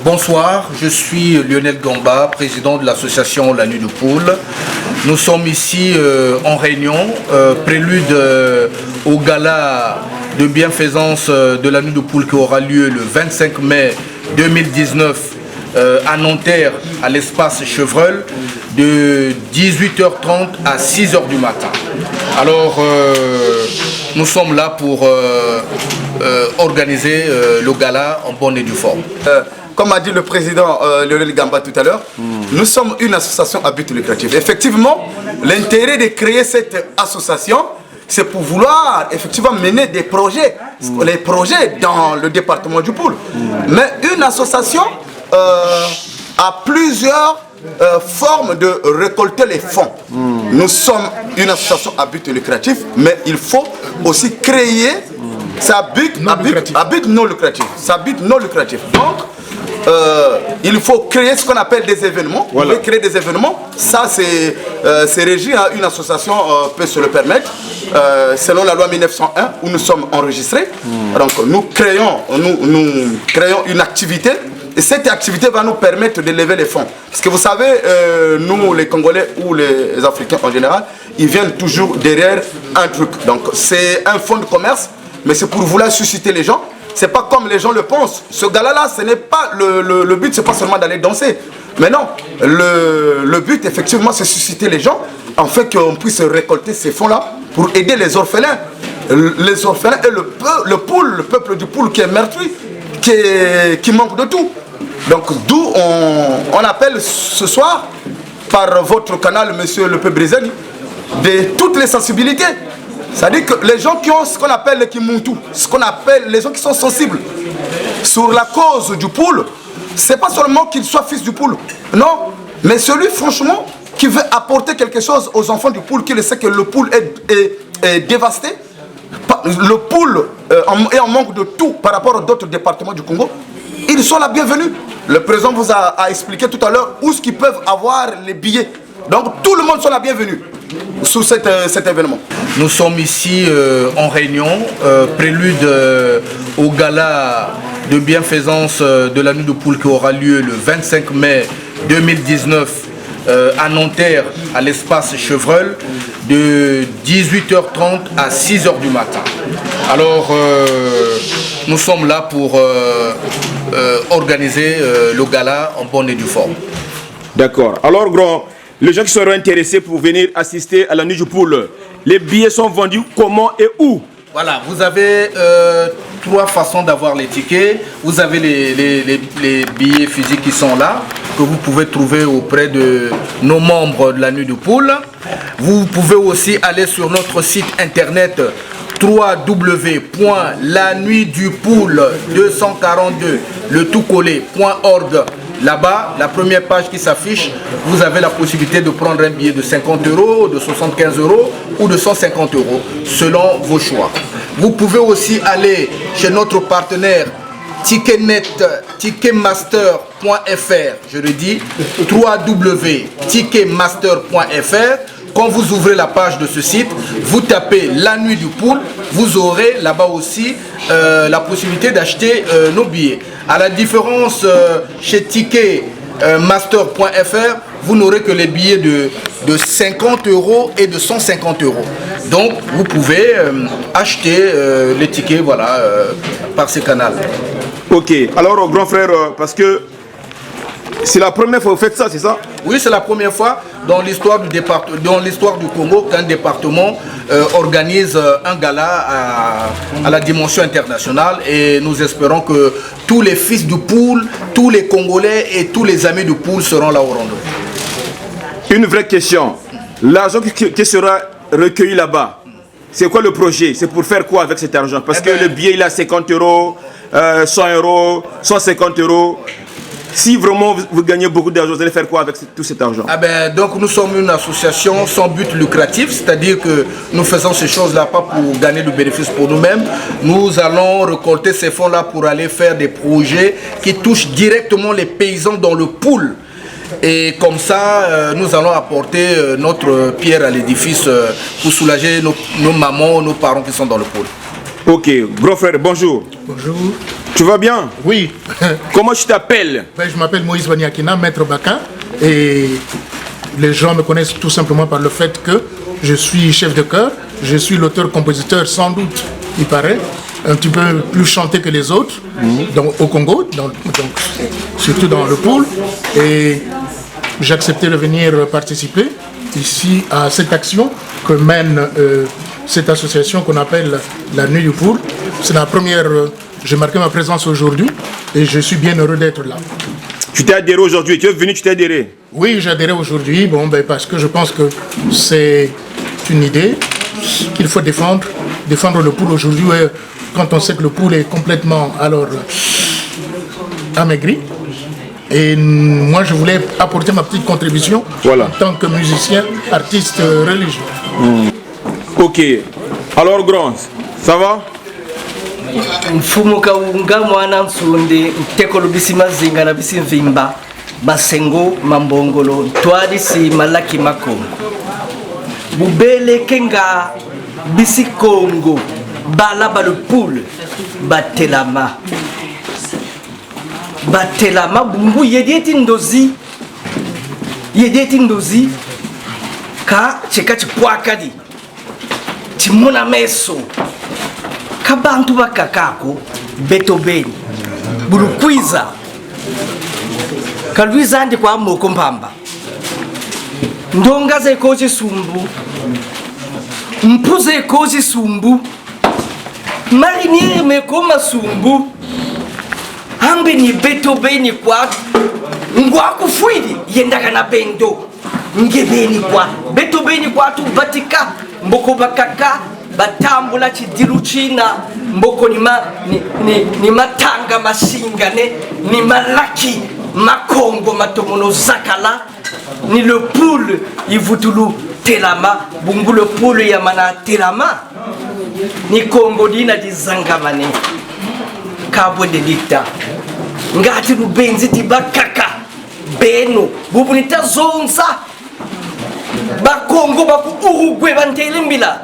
Bonsoir, je suis Lionel Gamba, président de l'association La Nuit du Poule. Nous sommes ici en réunion, prélude au gala de bienfaisance de La Nuit du Poule qui aura lieu le 25 mai 2019 à Nanterre, à l'espace Chevreul, de 18h30 à 6h du matin. Alors, nous sommes là pour organiser le gala en bonne et due forme. Comme a dit le président Lionel Gamba tout à l'heure, nous sommes une association à but lucratif. Effectivement, l'intérêt de créer cette association, c'est pour vouloir effectivement mener des projets, les projets dans le département du Poul. Mais une association a plusieurs formes de récolter les fonds. Nous sommes une association à but lucratif, mais il faut aussi créer à but non lucratif. Donc, il faut créer ce qu'on appelle des événements. Voilà. Vous pouvez créer des événements. Ça, c'est régi. Hein. Une association peut se le permettre. Selon la loi 1901, où nous sommes enregistrés. Donc, nous créons une activité. Et cette activité va nous permettre de lever les fonds. Parce que vous savez, nous, les Congolais ou les Africains en général, ils viennent toujours derrière un truc. Donc, c'est un fonds de commerce, mais c'est pour vouloir susciter les gens. C'est pas comme les gens le pensent. Ce gala-là, ce n'est pas le but, c'est pas seulement d'aller danser. Mais non, le but, effectivement, c'est susciter les gens, en fait qu'on puisse récolter ces fonds-là pour aider les orphelins. Les orphelins et le peuple du Poul qui est meurtri, qui manque de tout. Donc d'où on appelle ce soir, par votre canal, monsieur Le Peu Briseni, de toutes les sensibilités. C'est-à-dire que les gens qui ont ce qu'on appelle les Kimuntu, ce qu'on appelle les gens qui sont sensibles sur la cause du Poul, c'est pas seulement qu'il soit fils du Poul, non, mais celui franchement qui veut apporter quelque chose aux enfants du Poul, qui sait que le Poul est dévasté, le Poul est en manque de tout par rapport à d'autres départements du Congo, ils sont la bienvenue. Le président vous a expliqué tout à l'heure où est-ce qu'ils peuvent avoir les billets. Donc tout le monde sont la bienvenue sur cet événement. Nous sommes ici en réunion, prélude au gala de bienfaisance de La Nuit du Poule qui aura lieu le 25 mai 2019 à Nanterre, à l'espace Chevreul, de 18h30 à 6h du matin. Alors, nous sommes là pour organiser le gala en bonne et due forme. D'accord. Alors, grand, les gens qui seront intéressés pour venir assister à La Nuit du Poule, les billets sont vendus comment et où? Voilà, vous avez trois façons d'avoir les tickets. Vous avez les billets physiques qui sont là, que vous pouvez trouver auprès de nos membres de La Nuit du Poule. Vous pouvez aussi aller sur notre site internet www.lanuitdupoule242 le tout collé.org. Là-bas, la première page qui s'affiche, vous avez la possibilité de prendre un billet de 50 €, de 75 € ou de 150 €, selon vos choix. Vous pouvez aussi aller chez notre partenaire Ticketnet, ticketmaster.fr, je le dis, www.ticketmaster.fr. Quand vous ouvrez la page de ce site, vous tapez La Nuit du Poule, vous aurez là-bas aussi la possibilité d'acheter nos billets. À la différence, chez ticketmaster.fr, vous n'aurez que les billets de 50 € et de 150 €. Donc, vous pouvez acheter les tickets voilà, par ces canaux. Ok, alors grand frère, parce que c'est la première fois que vous faites ça, c'est ça? Oui, c'est la première fois dans l'histoire du Congo qu'un département organise un gala à la dimension internationale, et nous espérons que tous les fils du Poul, tous les Congolais et tous les amis du Poul seront là au rendez-vous. Une vraie question, l'argent qui sera recueilli là-bas, c'est quoi le projet? C'est pour faire quoi avec cet argent? Parce que le billet il est à 50 €, 100 €, 150 €. Si vraiment vous gagnez beaucoup d'argent, vous allez faire quoi avec tout cet argent? Donc nous sommes une association sans but lucratif, c'est-à-dire que nous faisons ces choses-là pas pour gagner du bénéfice pour nous-mêmes. Nous allons récolter ces fonds-là pour aller faire des projets qui touchent directement les paysans dans le Poul. Et comme ça, nous allons apporter notre pierre à l'édifice pour soulager nos mamans, nos parents qui sont dans le Poul. Ok, grand frère, bonjour. Bonjour. Tu vas bien? Oui. Comment tu t'appelles? Ben, je m'appelle Moïse Baniakina, maître Baka, et les gens me connaissent tout simplement par le fait que je suis chef de chœur, je suis l'auteur-compositeur, sans doute, il paraît, un petit peu plus chanté que les autres au Congo, donc, surtout dans le pool, et j'ai accepté de venir participer ici à cette action que mène cette association qu'on appelle la Nuit du Pool. C'est la première, j'ai marqué ma présence aujourd'hui et je suis bien heureux d'être là. Tu t'es adhéré aujourd'hui, tu es venu, tu t'es adhéré? Oui, j'ai adhéré aujourd'hui, parce que je pense que c'est une idée qu'il faut défendre le pool aujourd'hui, quand on sait que le pool est complètement amaigri. Et moi, je voulais apporter ma petite contribution en tant que musicien, artiste religieux. Ok. Alors, Grand, ça va? Mfumuka unga mwana nsunde tekolo bisima zinga na bisimvimba basengo mambongolo twali si malaki makongo bubele kenga bisi Congo balaba le poule batelama bumbu yedeti ndozi ka cheka chipwakadi timona meso kabantu bakakako betobeni bulukwiza kalwiza ndi kwa moko mpamba ndonga ze koji sumbu mpuze koji sumbu mariniere mekoma sumbu ambe ni betobeni kwa ngwaku fuidi yendaka na bendo ngebeni kwa betobeni kwa tu batika mboko bakaka batambula chidiru china mboko ni matanga masingane ni malaki makongo matomono zakala ni le poule ivutulu telama bungu le poule yamana telama ni kongo dina dizangamane kabo de dicta ngati lubenzi tibakaka beno bubunita zonza bakongo baku Uruguay bantelimbila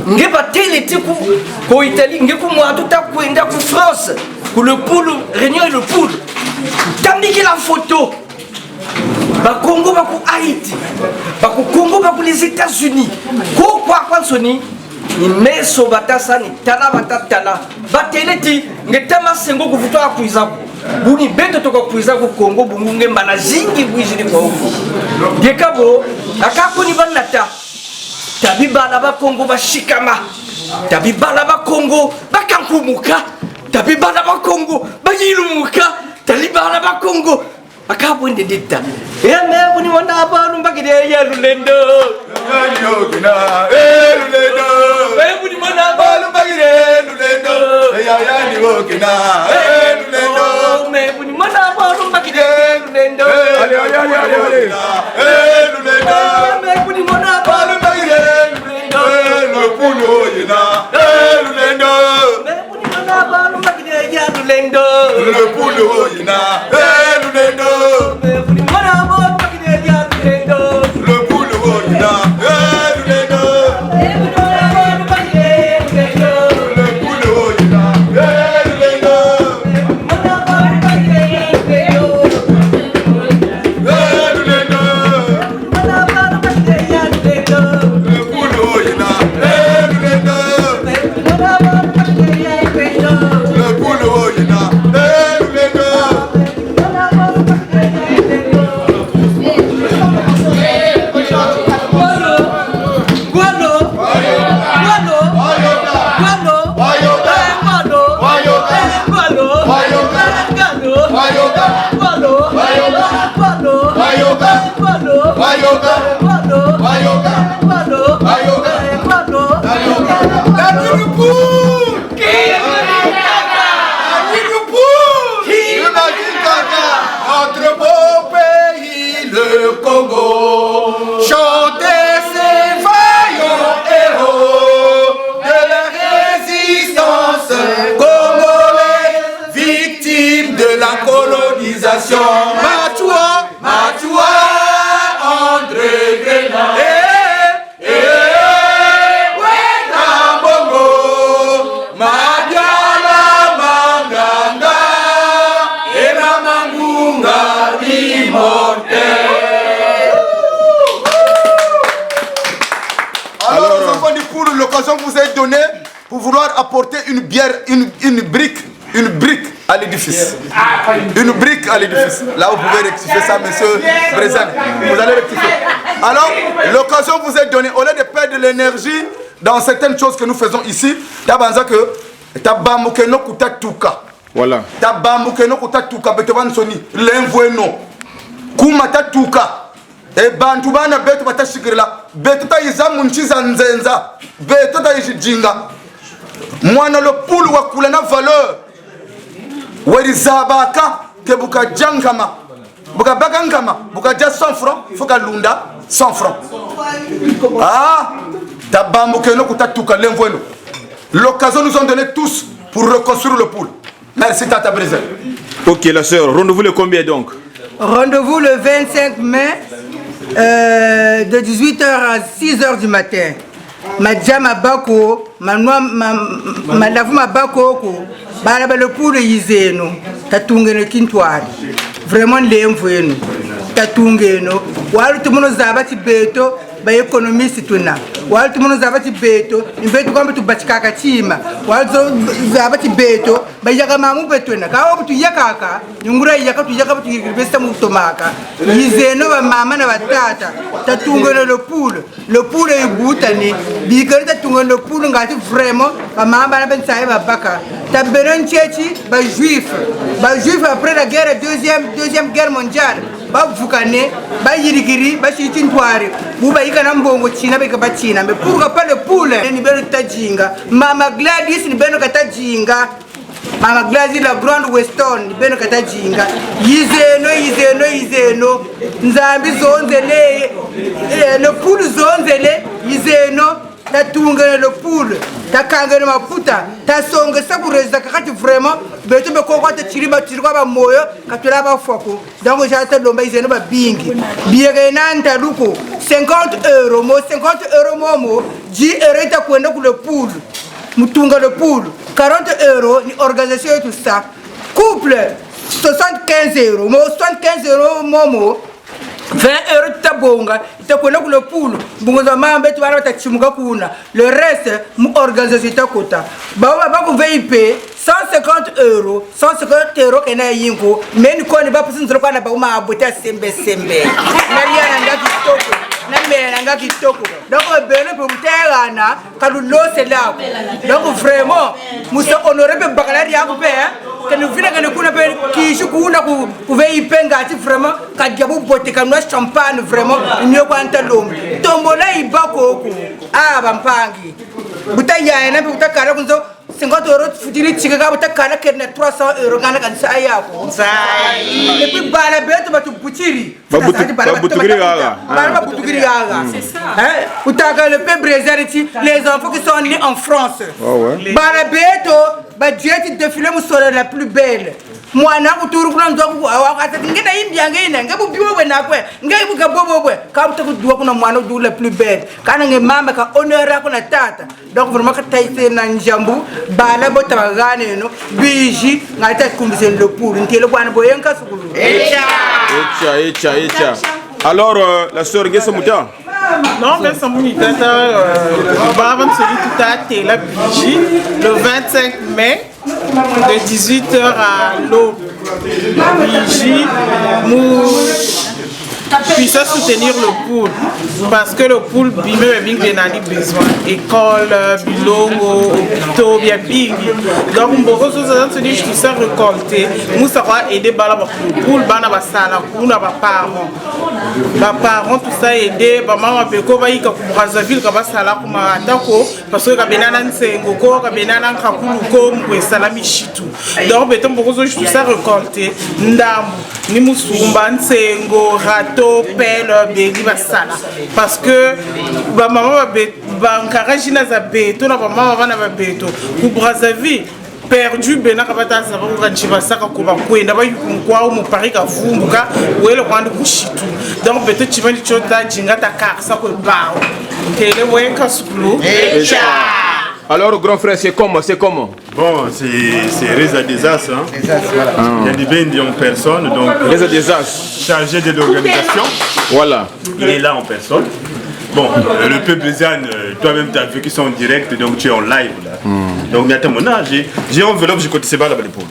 nge batele tiku ko Italie nge ku mwatu ta kwenda ku France ku le poule réunion et le poule tandis que la photo bakongo baku Haïti baku Congo baku les États-Unis ko kwa soni ni meso batasa ni tala batatala batele ti nge tama sengo ku vuto akuiza buni beto to ko kuiza ku Congo bungu nge mbana zingi bwijini kwa huko gekabo akako ni banata tabi bana ba Congo bashikama tabi bana ba Congo bakankumuka tabi bana ba Congo bayilumuka tabi bana ba Congo akabwende dita me buni wana abantu mbagire ya lulendo yogina lulendo buni wana abantu mbagire lulendo ya ni wogina lulendo me buni wana abantu mbagire lulendo ale lulendo me buni wana abantu mbagire lulendo le poule yina lulendo me buni wana abantu mbagire ya lulendo le poule yina lulendo me buni wana abantu mbagire ya lulendo le poule yina lulendo Matua, André Grenade. Wena bongo, Madiala Manga. apporter une bière, une brique à l'édifice. Une brique à l'édifice. Là, vous pouvez rectifier ça, monsieur le président. Vous allez rectifier. Alors, l'occasion vous est donnée. Au lieu de perdre de l'énergie dans certaines choses que nous faisons ici, voilà. E bantu bana betu batashikirila betu taiza munchiza nzenza betu taijinga mwana le pulu wa kula na valeur werizabaka ke buka jangama buka bagangama buka ja 100 francs foka lunda 100 francs ah tabambuke no kutatuka lemvweno. L'occasion nous ont donné tous pour reconstruire le pool. Merci Tata Brésil. Ok la sœur, rendez-vous le combien donc? Rendez-vous le 25 mai de 18h à 6h du matin. Madja Mabako, Madavu Mabako, Baraba le pour le Yizeno, Tatungeno Kintwari. Vraiment l'envoyé. Tatungeno. Wal tout le monde zabati beto, ba économiste tuna. Wal tout le monde zabati beto, une beto comme tu bachkaka chima. Wal zabati beto, ba yaka mamu betuna. Kawa tu yakaka, nyungura yaka tu yaka tu yibesta mutomaka. Yizeno ba mama na batata. Tatungeno le poule est boutani. Bikari tatungeno le poule ngati vraiment ba mama na bensaye ba baka. Taberon tchechi ba juif après la guerre deuxième guerre mondiale. Ba vukane ba yirigiri ba chitintwari buba ikana mbongo china beka bachina mais pourquoi pas le poule ni beno tajinga mama Gladys ni beno katajinga mama Gladys la grande Weston ni beno katajinga yizeno nzambi zonzele le poule zonzele yizeno tatunga le poule takanga maputa tasonga sabureza kakati vraiment beto be ko kwata chiriba ba moyo katula ba foko donc j'attends lomba izeno ba bingi biere nanta luko 50 € mo 50 € momo 10 € ta kwenda ku le poule mutunga le poule 40 € ni organisation et tout ça couple 75 € mo 75 € momo 20 € tabonga itakwenda kule pool bungoza mambe tu bana batachimuka kuna le reste mu organisation itakota ba ku VIP 150 € 150 € kena yingo meni koni ba pusinzira kana ba uma abota sembe nariana ngaki toko na mena ngaki toko donc bene pour mterana kalu lose lako donc vraiment musa honorable bakalari yakupe que nous venons que nous connaissons qui joue ku VIP ngati vraiment kadiabu bote kanwa champagne vraiment mieux kwanta lombe tombola ibako ah bampangi butaya na butakara kunzo 50 € futili chika butakara kena 300 € ngana kanisa yako et puis bala beto batu butiri butugiri gaga c'est ça hein utaka le peuple brésilien les enfants qui sont nés en France bala beto ba dieti défilé mu solo la plus belle mwana kuturu kuna nzoku wakati ngina imbia ngina ngabu biwe na kwe ngaibu ka bobo kwe ka buta kudua kuna mwana du la plus belle kana nge mama ka honneur ko na tata donc vraiment ka taite na njambu bala bota bagane no biji ngata kumbise le poule ntele bwana boyenka sukulu echa alors la sœur Gesso Mouta. Non, mais ça m'a dit la Biji le 25 mai de 18h à l'aube. Biji, puisse soutenir le pool parce que le pool bime a besoin école bilongo hôpitaux bien big donc beaucoup de choses se disent tout ça récolter nous ça va aider bala le pool bana basala kuna ba parents tout ça aider ba mama beko ba ika ku Brazzaville ka basala kuma atako parce que ka benana nsengo ko ka benana nkakulu ko mwe salami shitu donc beton beaucoup de choses tout ça récolter ndambu ni musumba nsengo pelle béni basala parce que ba maman ba nkarajina za beto na ba maman bana ba beto ku Brazzaville perdu bena kabata za ba kanchiba saka ko ba kwenda ba yukunkwa mu Paris ka vumbuka wele kwandi kushitu donc beto chimani chota jinga ta karsa ko ba tele wenka sukulu Alors, grand frère, c'est comment? Bon, c'est Reza Desas. Hein. Voilà. Il y a des bénis en personne. Donc, Reza Desas, chargé de l'organisation. Voilà. Il est là en personne. Bon, le peuple Zan, toi-même, tu as vu qu'ils sont en direct, donc tu es en live là. Donc, j'ai un enveloppe, je cotisais pas là-bas les poules.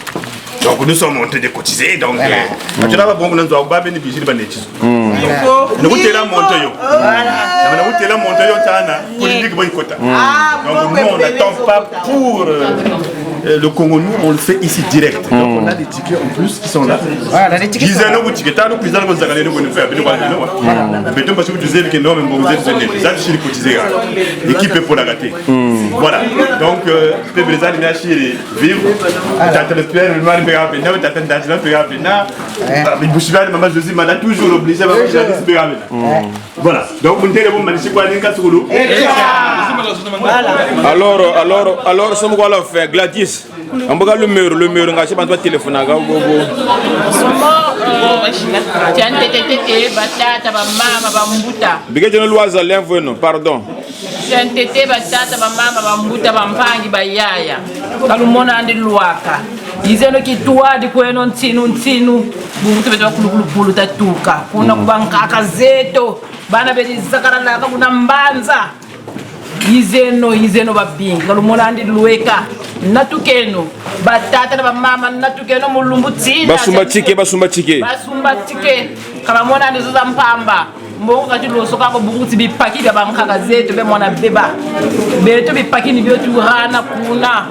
Donc nous sommes en train de cotiser. Donc, tu n'as pas bon, nous avons pas bénéficié de bénéfices. Nous avons la montée. Nous avons la montée politique boycott. Donc nous on n'attend pas pour le Congo, nous on le fait ici direct. Donc on a des tickets en plus qui sont là. Voilà, les tickets. Ils ont nos tickets. Nous président nous allons nous faire. Mais donc parce que vous disiez que non, mais vous êtes ça c'est cotiser. L'équipe pour la gâter. Voilà. Donc le président il a acheté vivre. T'as le père le mari pega pena, t'as d'argent pega pena. Mais vous savez maman Josie m'a toujours obligé à faire pega pena. Voilà. Donc vous n'êtes pas mal c'est quoi les cas sur l'eau. Alors, ce qu'on va faire, Gladys, on va le mur, on va chercher un téléphone. Pardon. Tete batata bamama bambuta bampangi bayaya balumona andi luaka izeno kitwa di kweno ntinu buntu beto kulukulu tatuka kuna kubankaka zeto bana belizakara la kuna mbanza izeno babingi balumona andi lueka natukeno batata bamama natukeno mulumbu tsina basumba tike kama mona andi zoza mpamba mbongo kati loso kako bukuti bipaki bya bankaka zetu be mwana beba beto bipaki ni byo tuhana kuna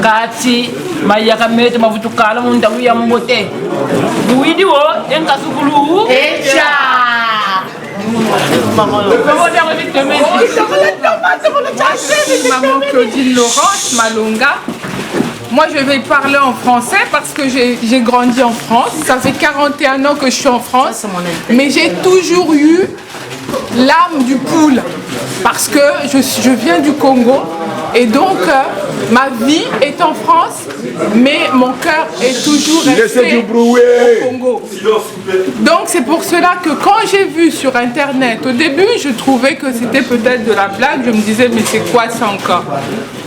kati mayaka meto mavutukala munda uya mbote duidi wo enkasukulu echa Maman Claudine Laurence Malonga. Moi, je vais parler en français parce que j'ai grandi en France. Ça fait 41 ans que je suis en France. Mais j'ai toujours eu l'âme du poule parce que je viens du Congo. Et donc, ma vie est en France, mais mon cœur est toujours resté au Congo. Donc, c'est pour cela que quand j'ai vu sur Internet, au début, je trouvais que c'était peut-être de la blague. Je me disais, mais c'est quoi ça encore?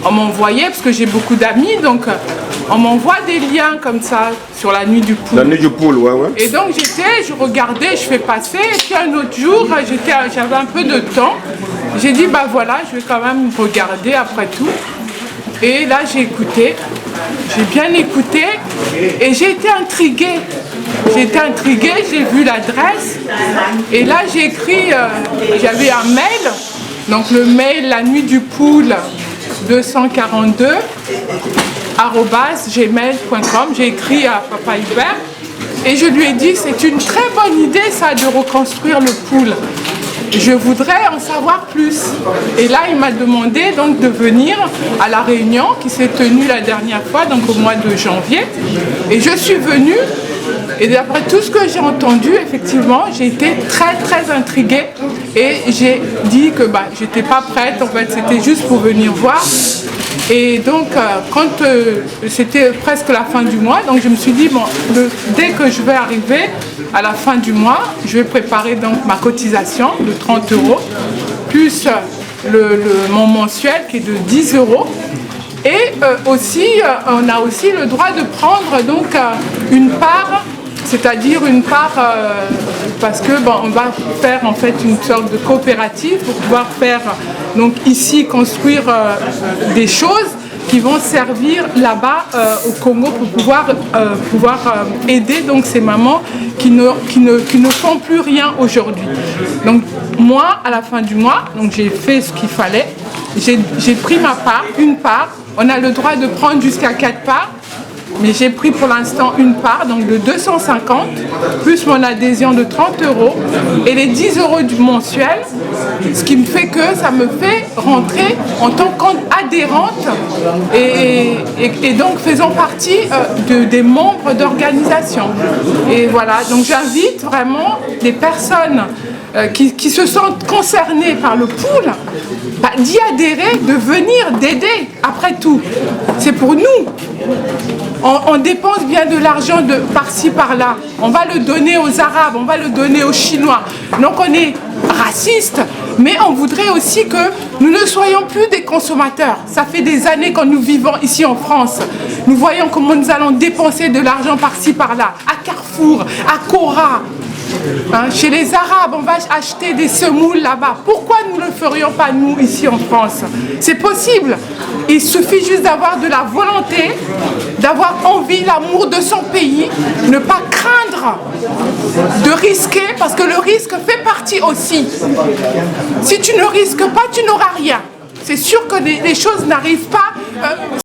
On m'envoyait, parce que j'ai beaucoup d'amis, donc on m'envoie des liens comme ça sur la nuit du poule. La nuit du poule, ouais. Et donc, je regardais, je fais passer, et puis un autre jour, j'avais un peu de temps. J'ai dit, bah voilà, je vais quand même regarder après tout. Et là, j'ai écouté, j'ai bien écouté, et j'ai été intriguée. J'ai vu l'adresse, et là, j'ai écrit, j'avais un mail, donc le mail, la nuit du poule 242 @gmail.com. J'ai écrit à Papa Hubert, et je lui ai dit, c'est une très bonne idée, ça, de reconstruire le poule. Je voudrais en savoir plus. Et là, il m'a demandé donc de venir à la réunion qui s'est tenue la dernière fois, donc au mois de janvier. Et je suis venue, et d'après tout ce que j'ai entendu, effectivement, j'ai été très très intriguée. Et j'ai dit que j'étais pas prête, en fait, c'était juste pour venir voir. Et donc, quand c'était presque la fin du mois, donc je me suis dit, bon, dès que je vais arriver à la fin du mois, je vais préparer donc ma cotisation de 30 €, plus mon mensuel qui est de 10 €. Et aussi, on a aussi le droit de prendre donc une part, c'est-à-dire une part, parce que on va faire en fait une sorte de coopérative pour pouvoir faire, donc ici construire des choses qui vont servir là-bas au Congo pour pouvoir aider donc ces mamans qui ne font plus rien aujourd'hui. Donc moi, à la fin du mois, donc j'ai fait ce qu'il fallait, j'ai pris ma part, une part. On a le droit de prendre jusqu'à 4 parts. Mais j'ai pris pour l'instant une part, donc de 250, plus mon adhésion de 30 € et les 10 € du mensuel, ce qui me fait que ça me fait rentrer en tant qu'adhérente et donc faisant partie des membres d'organisation. Et voilà, donc j'invite vraiment des personnes qui se sentent concernées par le poule, d'y adhérer, de venir, d'aider. Après tout, c'est pour nous. On dépense bien de l'argent par-ci, par-là. On va le donner aux Arabes, on va le donner aux Chinois. Donc on est raciste, mais on voudrait aussi que nous ne soyons plus des consommateurs. Ça fait des années que nous vivons ici en France. Nous voyons comment nous allons dépenser de l'argent par-ci, par-là. À Carrefour, à Cora. Chez les Arabes, on va acheter des semoules là-bas. Pourquoi nous ne le ferions pas nous ici en France? C'est possible. Il suffit juste d'avoir de la volonté, d'avoir envie, l'amour de son pays, ne pas craindre de risquer, parce que le risque fait partie aussi. Si tu ne risques pas, tu n'auras rien. C'est sûr que les choses n'arrivent pas.